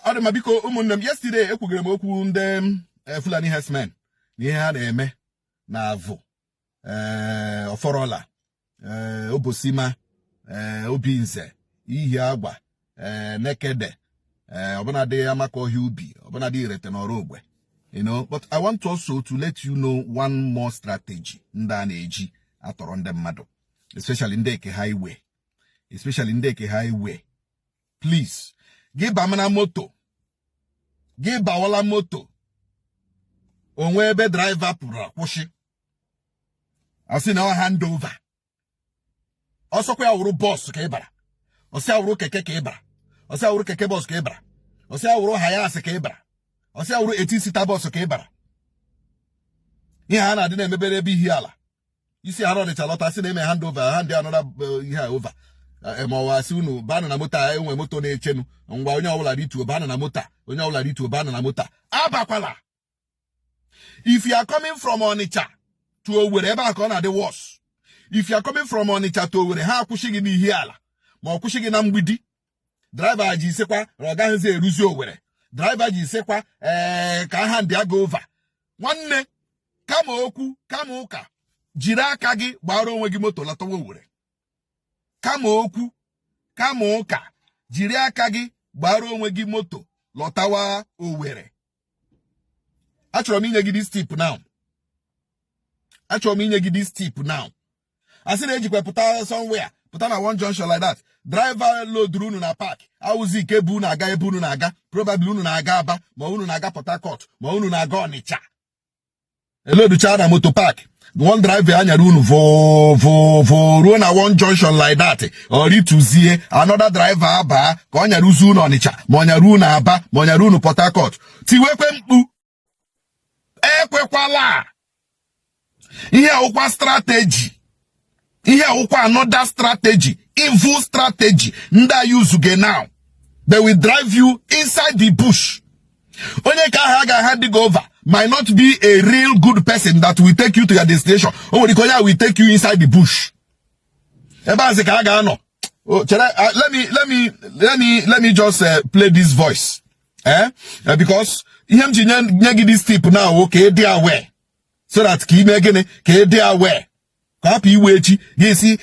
Adamabiko umundem yesterday ekwugere okwu ndem Fulani herdsmen n'ihe ha na-eme na avụ oforola obosima obinze ihe agba nekede ọbụnadị amaka ọhịa ubi ọbụnadị irete n'ọrụ ogbe. You know, but I want also to let you know one more strategy nda na-eji atọrọ ndị mmadụ, especially ndeke highway. Please, give bamana moto. Give bawala moto. Onwe ebe driver pụrụ kwụsị. Asị na hand over. Ọsọ kwa awuru boss ka ịbara. Ọsị awuru keke ka ịbara. Ọsị awuru keke boss ka ịbara. Ọsị awuru hayas ka ịbara. Ọsị awuru 18-seater boss ka ịbara. Ihe a na-adị na-emebere ebe ihe ala. Isi haro de chalota si na-eme hand over, hand another ihe over. Ma si unu bana na moto enwe moto na-echenu ngwa onye ọbụla rituo bana na moto onye ọbụla rituo bana na moto abakwala. If you are coming from Onitsha to Owerri ebe aka ọ na-adị worse. If you are coming from Onitsha to Owerri ha akwụsị gị n'ihi ala ma ọ kwụsị gị na mgbidi, driver ji isekwa ọ gaghịzi eruzi Owerri, driver ji isekwa ka ha ndị aga over. Nwanne kama okwu kama ụka jiri aka gị gbara onwe gị moto latawa Owerri. Kama okwu kama ụka jiri aka gị gbara onwe gị moto lọtawa Owerri. Achọrọ m inye gị this tip now. Asị na ejikwa pụta somewhere, pụta na one junction like that. Driver load unu na park. Awụzi ike bụ unu aga ebe unu na-aga. Probably unu na-aga Aba, ma unu na-aga Port Harcourt, ma unu na-aga Onitsha. Eloducha na moto park. One driver anyara unu vo ruo na one junction like that. Or ituzie another driver aba ka ọ nyara uzu unu Onitsha, ma ọ nyara unu Aba, ma ọ nyara unu Port Harcourt. Tiwekwe mkpu. Ekwekwala. Ihe ọkwa strategy. Ihe ọkwa another strategy. Evil strategy. Nda use ge now. They will drive you inside the bush. Onye ka ha ga-hand go over might not be a real good person that will take you to your destination. Onwere will take you inside the bush. Ebe azi ka ha ga-anọ. Let me just play this voice. Because him ji nye this tip now, okay, they are aware. So that ki ime gene, ke they are aware. Ka hapi iwe echi, you see,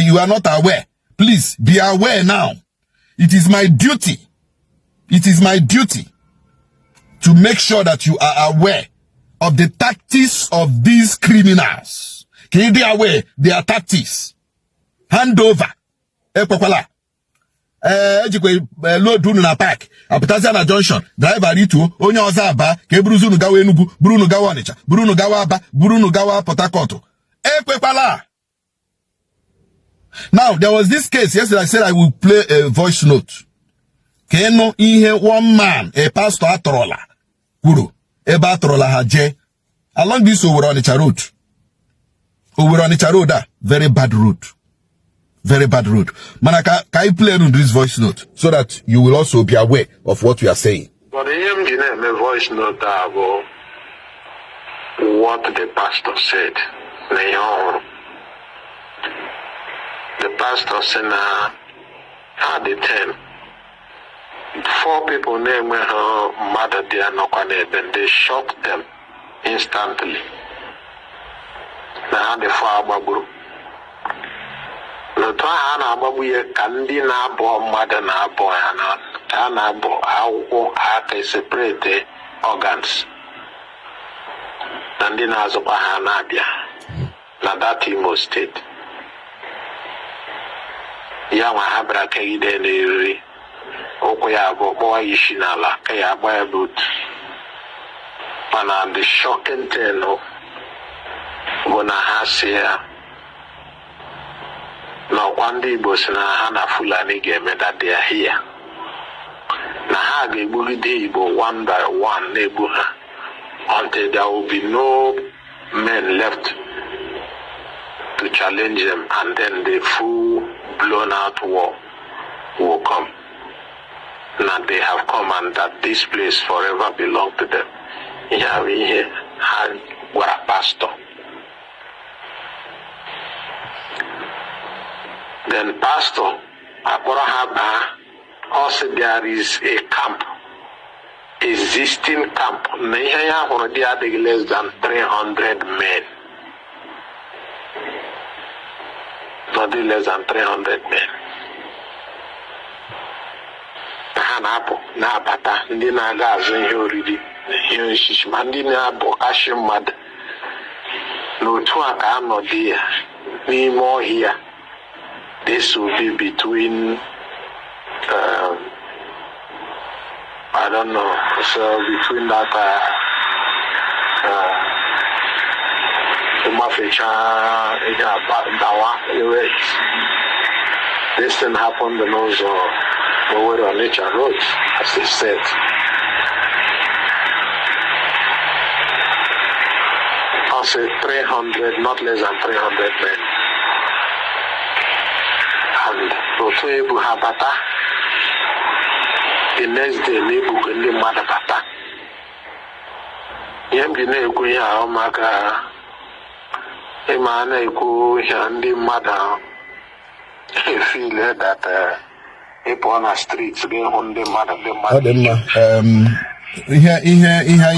you are not aware. Please be aware now. It is my duty to make sure that you are aware of the tactics of these criminals. Can you be aware their tactics? Hand over. Ekwakwala. Ejikwe load unu na park. Apụtazi na junction. Driver rituo. Onye ọzọ aba. Ka eburuzi unu gawa Enugu. Buru unu gawa Onitsha. Buru unu gawa Aba. Buru unu gawa Port Harcourt. Ekwekwala. Now, there was this case. Yesterday I said I will play a voice note. Keno ihe one man, a pastor atorola. Kuru. Ebe atorola haje. Along this Owerri Onitsha road. Owerri Onitsha road, very bad road. Very bad road. Manaka, can you play on this voice note so that you will also be aware of what we are saying? But the voice note about what the pastor said. The pastor said, had the 10. 4 people named her mother there, and they shot them instantly. Now the father group. No, I babu ye kandi na bo mother na bo na bo how they separate organs. And then as Nabia. Now that Imo State. Yama habra kaide ne Okoya bo boy ishinala kaya boy boot. And the shocking tale gonna has here. Now one day boss na hana Fulani game that they are here. Na ha ga egbugide Igbo one by one na-egbu ha until there will be no men left to challenge them, and then the full blown out war will come. Now they have come, and that this place forever belong to them. Here we had a pastor. Then pastor Abraham Also, there is a camp, existing camp. Nehaya already had less than 300 men. Not less than 300 men. Na bata ndị na-aga azụ ihe oriri ihe osisi ma ndị na-abụ kashi mmadụ n'otu a ka anọdụ ya n'ime ọhịa. This will be between I don't know, so between that this thing happened in those over on nature roads, as they said. I'll say 300, not less than 300 men. And Rotoebu Habata, the next day, Nebu Gundi Madabata. Yambine Guya Omaka, Emane Gu Yandi Mada, feel that people on the streets get on the mother. Ihe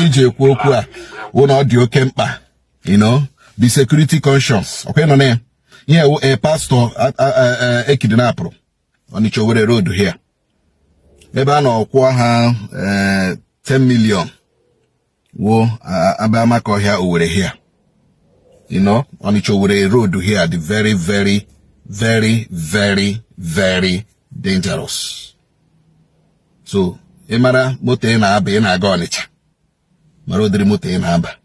ije ekwu okwu a wụ na ọ dị oke mkpa, you know, the security conscious. Okay, no ne. Here a pastor ekidnapụrụ Onitsha Owerri road here. Ebe a na ọkwụ ha 10 million wo abamaka ọhịa Owerri here. You know, Onitsha Owerri road here, the very, very, very, very, very dangerous. So, emara moto na-aba na-aga Onitsha. Mara odiri moto na-aba.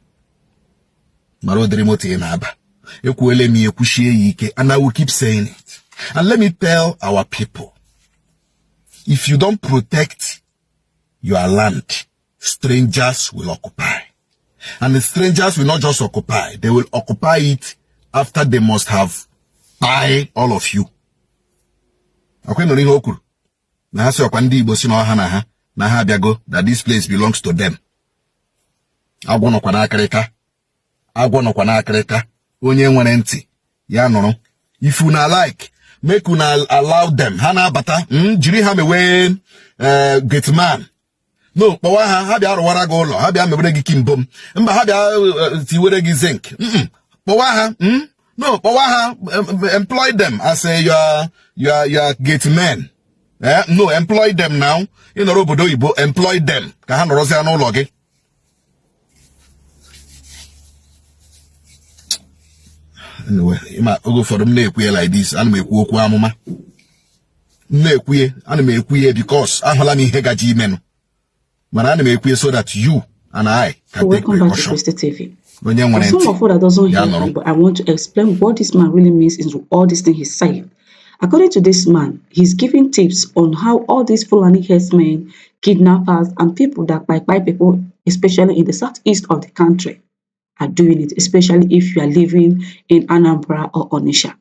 Mara odiri moto na-aba. Ekwuele mi ekwushie ike, and I will keep saying it. And let me tell our people, if you don't protect your land, strangers will occupy. And the strangers will not just occupy, they will occupy it after they must have buy all of you. Okay, no ring okuru. Na ha se okwa ndi Igbo si na ọha na ha abịago that this place belongs to them. Agwọ nọkwa n'akịrịka. Agwọ nọkwa n'akịrịka. Onye nwere ntị ya nụrụ. If you na like, make una allow them. Ha na-abata, jiri ha mewe gate man. No, kpọwa ha bịa rụwara gị ụlọ, ha bịa mewere gị kimbom. Mba ha bịa tiwere gị zinc. Kpọwa ha, no, kpọwa ha, employ them as your gate men. No, employ them now. In obodo Igbo, employ them. Ka ha nọrọzi n'ụlọ gị. Anyway, go for them like this. I'm ekwu okwu amụma. Ana m ekwu because ahụla m ihe gaji ime. Mana ana m ekwu so that you and I can take precaution. Welcome back to Christy TV. For some of you that doesn't hear me, but I want to explain what this man really means into all these things he's saying. According to this man, he's giving tips on how all these Fulani herdsmen, kidnappers, and people that buy people, especially in the southeast of the country, are doing it, especially if you are living in Anambra or Onitsha.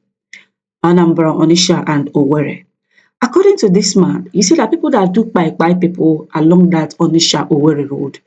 Anambra, Onitsha, and Owerri. According to this man, you see that people that do buy people along that Onitsha Owerri road,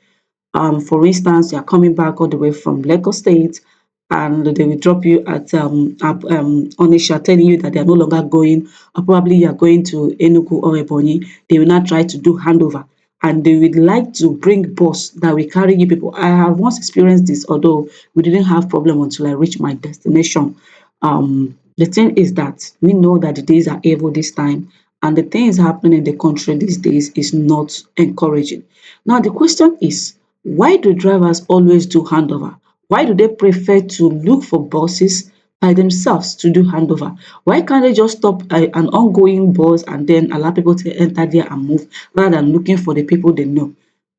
for instance, they are coming back all the way from Lagos State, and they will drop you at Onitsha, telling you that they are no longer going, or probably you are going to Enugu or Ebonyi. They will not try to do handover, and they would like to bring bus that will carry you people. I have once experienced this, although we didn't have problem until I reached my destination. The thing is that we know that the days are evil this time, and the things happening in the country these days is not encouraging. Now the question is, why do drivers always do handover? Why do they prefer to look for buses by themselves to do handover? Why can't they just stop an ongoing bus and then allow people to enter there and move rather than looking for the people they know?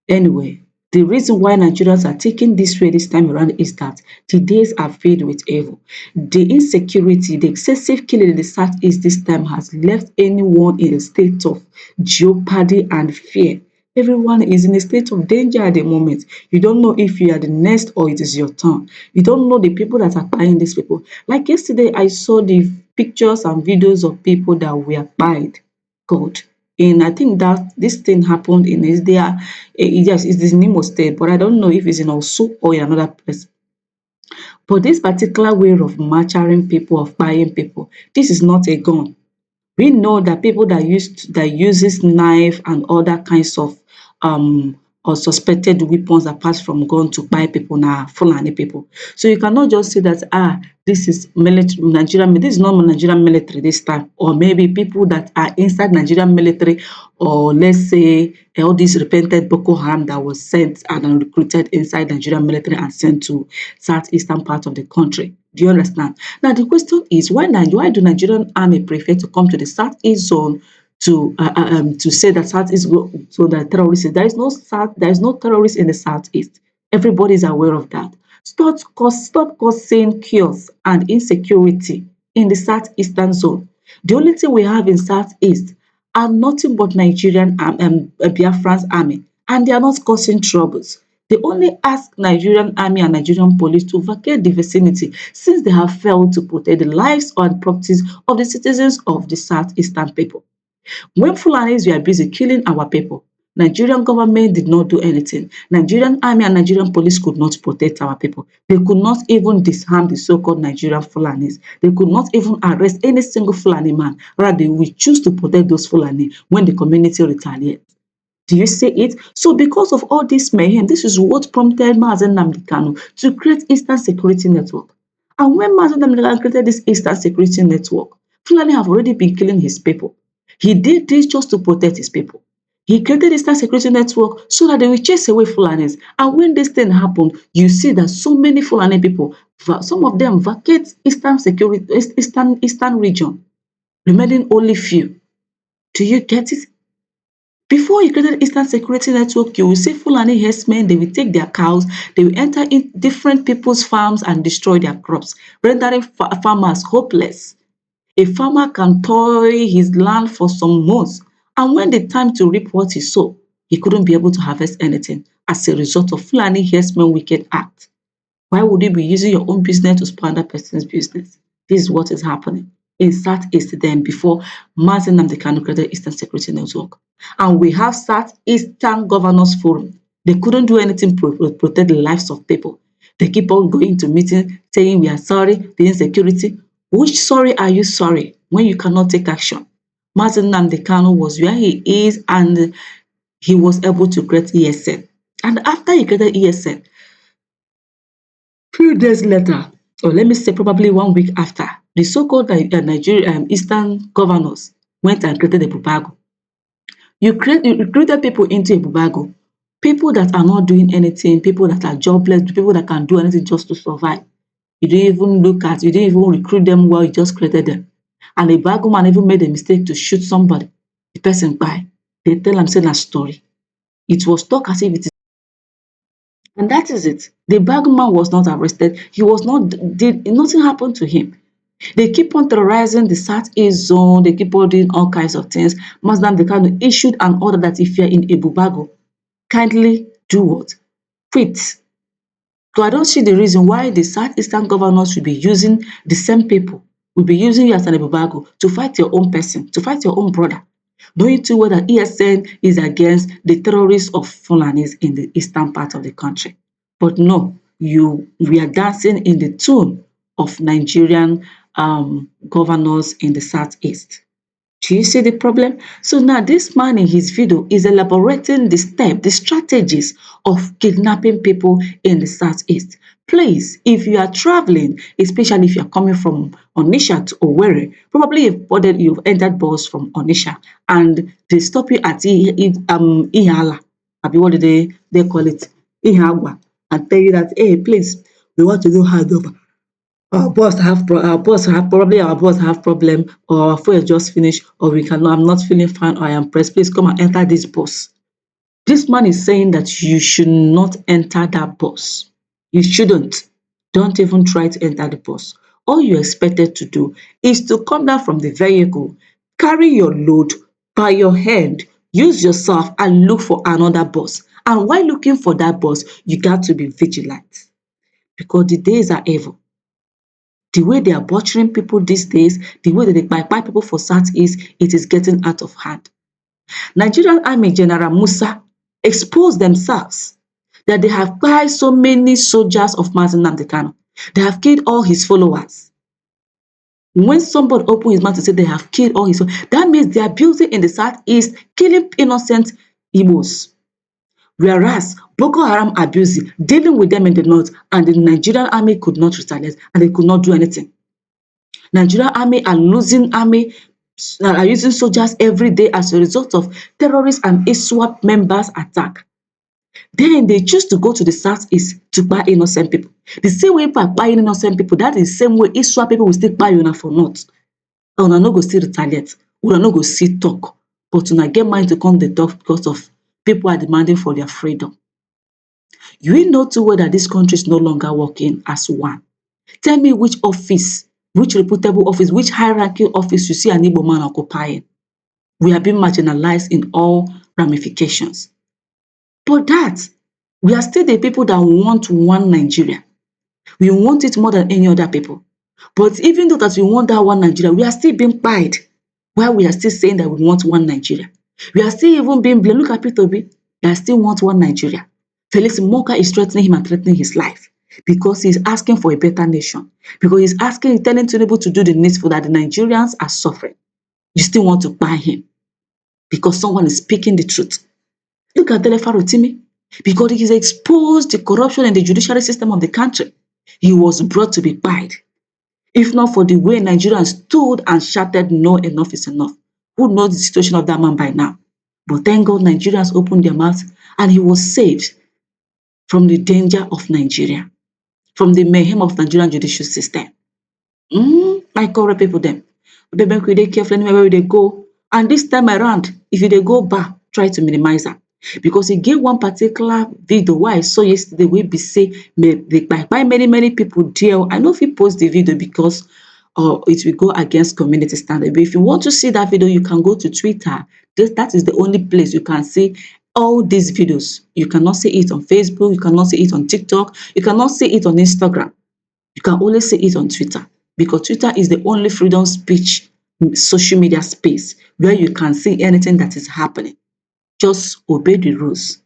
Anyway, the reason why Nigerians are taking this way this time around is that the days are filled with evil. The insecurity, the excessive killing in the southeast this time has left anyone in a state of jeopardy and fear. Everyone is in a state of danger at the moment. You don't know if you are the next or it is your turn. You don't know the people that are buying these people. Like yesterday, I saw the pictures and videos of people that were buyed. God. And I think that this thing happened in Isdia. Yes, it's in Imo State, but I don't know if it's in Osu or in another place. But this particular way of murdering people, of buying people, this is not a gun. We know that people that uses knife and other kinds of or suspected weapons apart from gun to buy people na Fulani people. So you cannot just say that this is military Nigerian, this is not Nigerian military this time, or maybe people that are inside Nigerian military, or let's say all these repented Boko Haram that was sent and recruited inside Nigerian military and sent to southeastern part of the country. Do you understand? Now the question is, why do Nigerian army prefer to come to the southeast zone to say that southeast so that terrorists? There is no terrorists in the southeast. Everybody is aware of that. Stop causing chaos and insecurity in the southeastern zone. The only thing we have in southeast are nothing but Nigerian Biafran's army, and they are not causing troubles. They only ask Nigerian army and Nigerian police to vacate the vicinity since they have failed to protect the lives and properties of the citizens of the southeastern people. When Fulanis were busy killing our people, Nigerian government did not do anything. Nigerian army and Nigerian police could not protect our people. They could not even disarm the so-called Nigerian Fulanis. They could not even arrest any single Fulani man. Rather, they will choose to protect those Fulani when the community retaliates. Do you see it? So because of all this mayhem, this is what prompted Mazen Nnamdi Kanu to create Eastern Security Network. And when Mazen Nnamdi Kanu created this Eastern Security Network, Fulani have already been killing his people. He did this just to protect his people. He created Eastern Security Network so that they will chase away Fulanis. And when this thing happened, you see that so many Fulani people, some of them vacate Eastern region, remaining only few. Do you get it? Before he created Eastern Security Network, you will see Fulani herdsmen, they will take their cows, they will enter in different people's farms and destroy their crops, rendering farmers hopeless. A farmer can toil his land for some months, and when the time to reap what he sowed, he couldn't be able to harvest anything as a result of Fulani herdsmen wicked act. Why would you be using your own business to spoil another person's business? This is what is happening in Southeast then before Mazen Nnamdi Kanu created Eastern Security Network. And we have Southeastern Governors Forum. They couldn't do anything to protect the lives of people. They keep on going to meetings saying we are sorry, the insecurity. Which sorry are you sorry when you cannot take action? Mazen Nnamdi Kanu was where he is and he was able to create ESN. And after he created ESN, few days later, or let me say probably 1 week after, the so-called Nigerian Eastern governors went and created a Bubago. You recruited people into a Bubago, people that are not doing anything, people that are jobless, people that can do anything just to survive. You didn't even recruit them well, you just created them. And the Bubago man even made a mistake to shoot somebody. The person died. They tell am say na story. It was talk as if it is. And that is it. The bagman was not arrested. He was not, nothing happened to him. They keep on terrorizing the Southeast zone. They keep on doing all kinds of things. Mazen Nnamdi Kanu issued an order that if you're in Ebubago, kindly do what? Quit. So I don't see the reason why the Southeastern governors should be using the same people, will be using you as an Ebubago to fight your own person, to fight your own brother, knowing too well that ESN is against the terrorists of Fulanis in the eastern part of the country. But no, we are dancing in the tune of Nigerian governors in the southeast. Do you see the problem? So now this man in his video is elaborating the strategies of kidnapping people in the southeast. Please, if you are traveling, especially if you are coming from Onitsha to Owerri, probably you've entered bus from Onitsha and they stop you at Ihiala, what do they call it? Ihagwa, and tell you that, hey, please, we want to do handover. Our boss have problem, or our fuel just finished, or I'm not feeling fine, or I am pressed. Please come and enter this bus. This man is saying that you should not enter that bus. You shouldn't. Don't even try to enter the bus. All you're expected to do is to come down from the vehicle, carry your load by your hand, use yourself and look for another bus. And while looking for that bus, you got to be vigilant because the days are evil. The way they are butchering people these days, the way that they buy people for Southeast, it is getting out of hand. Nigerian Army General Musa exposed themselves that they have killed so many soldiers of Mazen Nnamdi Kanu. They have killed all his followers. When somebody open his mouth to say they have killed all his own, that means they are abusing in the southeast, killing innocent Igbos. Whereas Boko Haram abusing, dealing with them in the north, and the Nigerian army could not retaliate and they could not do anything. Nigerian army are losing army, are using soldiers every day as a result of terrorists and ISWAP members attack. Then they choose to go to the southeast to buy innocent people. The same way people are buying innocent people, that is the same way ISWAP people will still buy una for north. Una no go still retaliate, una no go still talk, but una get mind to come dey talk because of people are demanding for their freedom. You know too well that this country is no longer working as one. Tell me which office, which reputable office, which high-ranking office you see an Igbo man occupying. We are being marginalized in all ramifications. But that, we are still the people that want one Nigeria. We want it more than any other people. But even though that we want that one Nigeria, we are still being pied while we are still saying that we want one Nigeria. We are still even being blamed. Look at Peter Obi, they still want one Nigeria. Felix Moka is threatening him and threatening his life because he's asking for a better nation. Because he's asking, telling Tinubu to do the needful that the Nigerians are suffering. You still want to buy him because someone is speaking the truth. Look at Delefa Rotimi, because he has exposed the corruption in the judiciary system of the country. He was brought to be pied. If not for the way Nigerians stood and shouted, no, enough is enough. Who knows the situation of that man by now? But thank God Nigerians opened their mouths and he was saved from the danger of Nigeria, from the mayhem of Nigerian judicial system. My correct people them. But make we dey careful anywhere they go. And this time around, if you dey go back, try to minimize that. Because e get one particular video wey I saw yesterday wey be say dey kpai many people there. I no fit post the video because it will go against community standard. But if you want to see that video, you can go to Twitter. That is the only place you can see all these videos. You cannot see it on Facebook, you cannot see it on TikTok, you cannot see it on Instagram. You can only see it on Twitter because Twitter is the only freedom speech social media space where you can see anything that is happening. Just obey the rules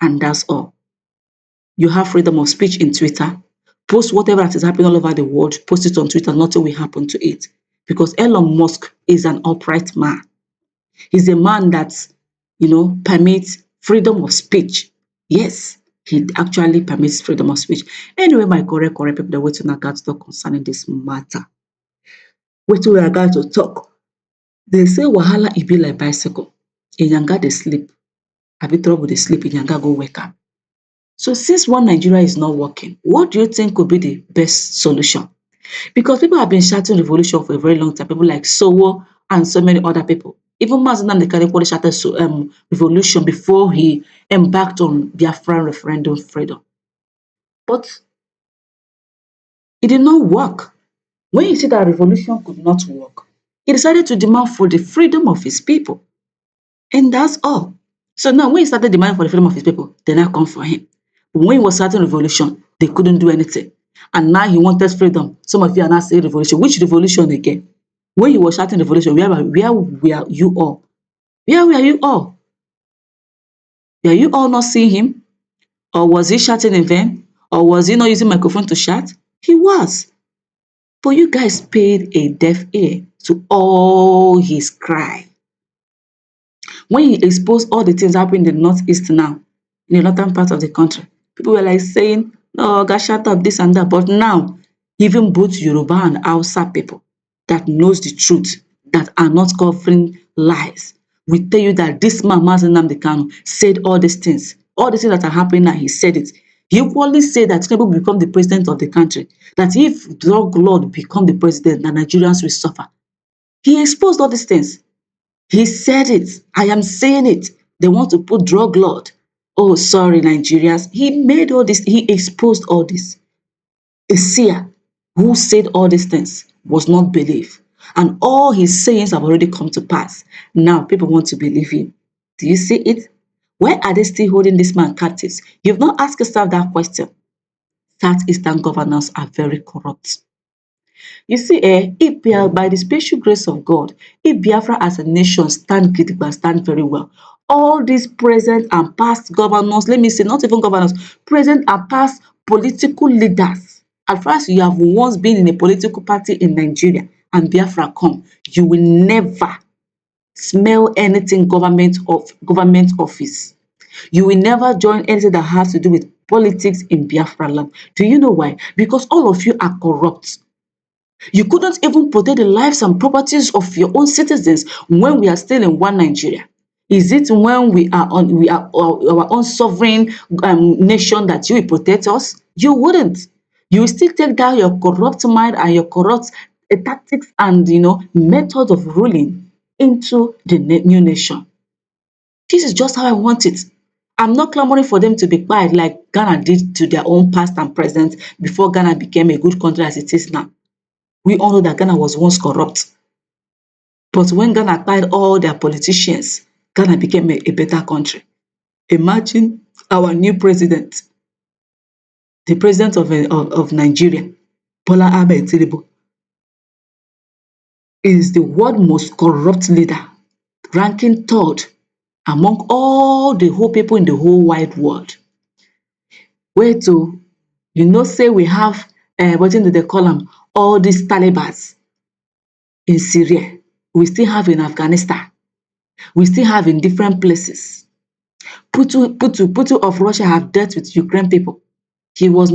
and that's all. You have freedom of speech in Twitter. Post whatever that is happening all over the world, post it on Twitter, nothing will happen to it. Because Elon Musk is an upright man. He's a man that, permits freedom of speech. Yes, he actually permits freedom of speech. Anyway, my correct people, they're waiting at to talk concerning this matter. Waiting we are going to talk. They say wahala e be like bicycle. Inyanga dey sleep. Abi trouble dey sleep, Inyanga go wake up. So since one Nigeria is not working, what do you think could be the best solution? Because people have been shouting revolution for a very long time. People like Sowo and so many other people. Even Mazi Nnamdi Kanu shouted revolution before he embarked on Biafran referendum freedom. But it did not work. When you see that revolution could not work, he decided to demand for the freedom of his people. And that's all. So now when he started demanding for the freedom of his people, they now come for him. But when he was starting revolution, they couldn't do anything. And now he wanted freedom. Some of you are now saying revolution. Which revolution again? When he was shouting revolution, where were you all? Where were you all? Were you all not seeing him? Or was he shouting in vain? Or was he not using microphone to shout? He was. But you guys paid a deaf ear to all his cry. When he exposed all the things happening in the northeast now, in the northern part of the country, people were like saying, no, God, shut up, this and that. But now, even both Yoruba and Hausa people that knows the truth, that are not covering lies, we tell you that this man, Mazi Nnamdi Kanu, said all these things that are happening now, he said it. He equally said that Tinubu will become the president of the country, that if drug lord become the president, the Nigerians will suffer. He exposed all these things. He said it. I am saying it. They want to put drug lord. Oh, sorry, Nigerians. He made all this. He exposed all this. A seer who said all these things was not believed. And all his sayings have already come to pass. Now people want to believe him. Do you see it? Why are they still holding this man captives? You've not asked yourself that question. Southeastern governors are very corrupt. You see, if by the special grace of God, if Biafra as a nation stand very well, all these present and past governors, let me say, not even governors, present and past political leaders, as far as you have once been in a political party in Nigeria, and Biafra come, you will never smell anything government office. You will never join anything that has to do with politics in Biafra land. Do you know why? Because all of you are corrupt. You couldn't even protect the lives and properties of your own citizens when we are still in one Nigeria. Is it when we are our own sovereign nation that you will protect us? You wouldn't. You will still take down your corrupt mind and your corrupt tactics and method of ruling into the new nation. This is just how I want it. I'm not clamoring for them to be quiet like Ghana did to their own past and present before Ghana became a good country as it is now. We all know that Ghana was once corrupt. But when Ghana acquired all their politicians, Ghana became a better country. Imagine our new president, the president of Nigeria, Bola Ahmed Tinubu, is the world most corrupt leader, ranking third among all the whole people in the whole wide world. Wait to, say we have, wetin do they call them, all these Talibans in Syria. We still have in Afghanistan. We still have in different places. Putin of Russia have dealt with Ukraine people. His name was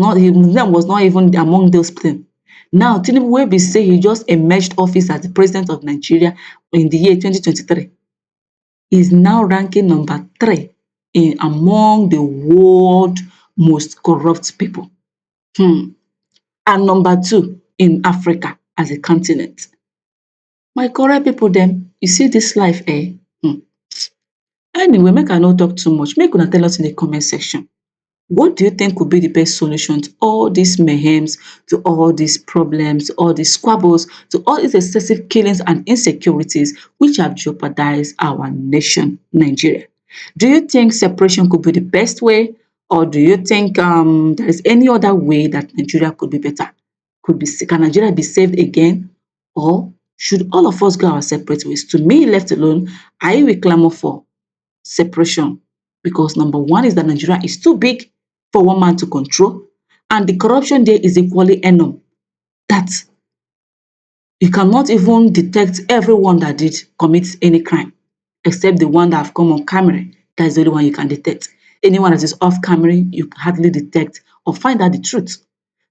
not even among those things. Now, Tinubu wey be say he just emerged office as the president of Nigeria in the year 2023. Is now ranking number 3 among the world most corrupt people. And number 2 in Africa as a continent. My correct people dem, you see this life Anyway, make I no talk too much. Make una tell us in the comment section. What do you think could be the best solution to all these mayhems, to all these problems, all these squabbles, to all these excessive killings and insecurities which have jeopardized our nation, Nigeria? Do you think separation could be the best way, or do you think there is any other way that Nigeria could be better? Can Nigeria be saved again, or should all of us go our separate ways? To me, left alone, I will clamor for separation, because number one is that Nigeria is too big for one man to control, and the corruption there is equally enormous, that you cannot even detect everyone that did commit any crime, except the one that have come on camera. That is the only one you can detect. Anyone that is off camera, you hardly detect or find out the truth.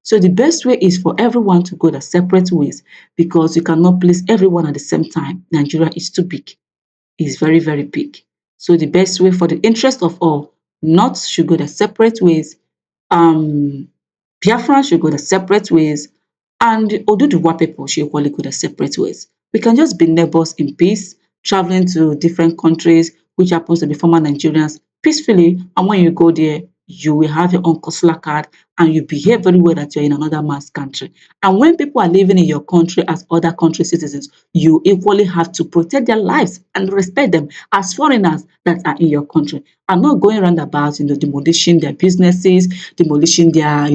So the best way is for everyone to go their separate ways, because you cannot please everyone at the same time. Nigeria is too big. It's very, very big. So the best way for the interest of all, North should go their separate ways, Biafra should go their separate ways, and Oduduwa people should equally go their separate ways. We can just be neighbors in peace, traveling to different countries, which happens to be former Nigerians, peacefully, and when you go there, you will have your own consular card and you behave very well that you're in another man's country. And when people are living in your country as other country citizens, you equally have to protect their lives and respect them as foreigners that are in your country, and not going around about, demolishing their businesses, demolishing their,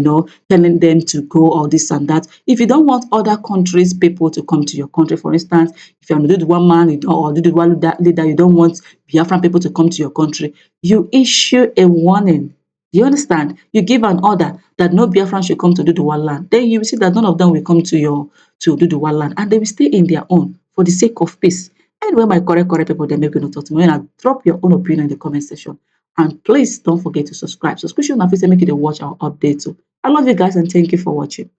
telling them to go or this and that. If you don't want other countries people to come to your country, for instance, if you're the one man, or the one leader, you don't want Biafran people to come to your country, you issue a warning. You understand? You give an order that no Biafran should come to Oduduwa land. Then you will see that none of them will come to Oduduwa land, and they will stay in their own for the sake of peace. Anyway, my correct people, then maybe not talk to me. And drop your own opinion in the comment section. And please don't forget to subscribe. Subscription na fit make you dey watch our updates too. I love you guys and thank you for watching.